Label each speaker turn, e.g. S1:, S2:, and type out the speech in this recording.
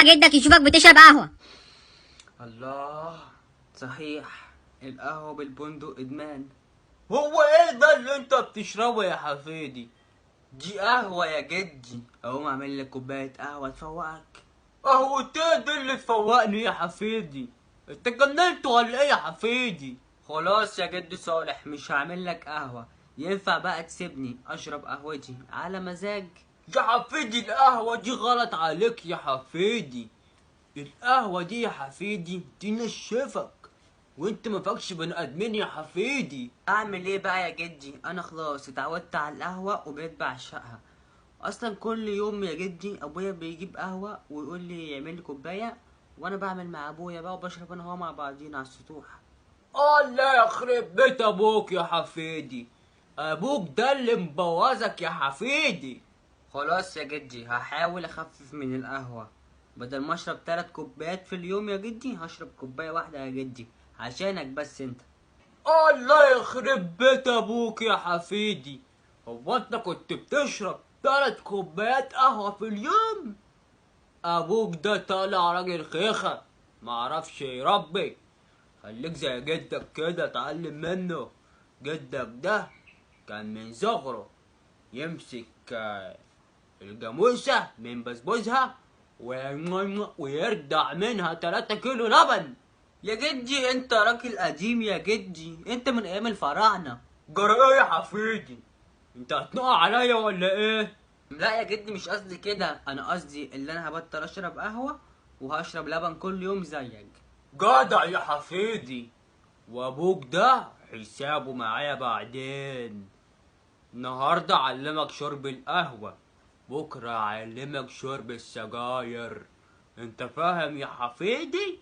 S1: جدك يشوفك بتشرب قهوة.
S2: الله، صحيح القهوة بالبندق ادمان.
S3: هو ايه ده اللي انت بتشربه يا حفيدي؟
S2: دي قهوة يا جدي، اقوم اعمل لك كوباية قهوة تفوقك.
S3: قهوتين دي اللي تفوقني يا حفيدي؟ انت جننت ولا ايه يا حفيدي؟
S2: خلاص يا جدي صالح، مش هعمل لك قهوة. ينفع بقى تسيبني اشرب قهوتي على مزاج؟
S3: يا حفيدي القهوة دي غلط عليك يا حفيدي. القهوة دي يا حفيدي تنشفك، وانت ما فاكش بني ادمين يا حفيدي.
S2: اعمل ايه بقى يا جدي؟ انا خلاص اتعودت على القهوة وبقيت بعشقها. اصلا كل يوم يا جدي ابويا بيجيب قهوة ويقول لي يعمل لي كوباية، وانا بعمل مع ابويا بقى وبشرب انا وهو مع بعضينا على السطوح.
S3: الله يخرب بيت ابوك يا حفيدي، ابوك ده اللي مبوظك يا حفيدي.
S2: خلاص يا جدي هحاول اخفف من القهوة. بدل ما اشرب 3 كوبايات في اليوم يا جدي هشرب كوباية واحدة يا جدي، عشانك بس انت.
S3: الله يخرب بيت ابوك يا حفيدي، هو انت كنت بتشرب 3 كوبايات قهوة في اليوم؟ ابوك ده طالع راجل خيخة معرفش يربي. خليك زي جدك كده اتعلم منه. جدك ده كان من صغره يمسك الجاموسة من بسبوسها ويردع منها 3 كيلو لبن.
S2: يا جدي انت راجل قديم يا جدي، انت من ايام الفراعنة.
S3: جرى ايه يا حفيدي؟ انت هتنقع عليا ولا ايه؟
S2: لا يا جدي مش قصدي كده، انا قصدي اللي انا هبطل اشرب قهوة وهشرب لبن كل يوم زيك.
S3: جدع يا حفيدي، وابوك ده حسابه معايا بعدين. النهارده اعلمك شرب القهوة، بكرة اعلمك شرب السجاير. انت فاهم يا حفيدي؟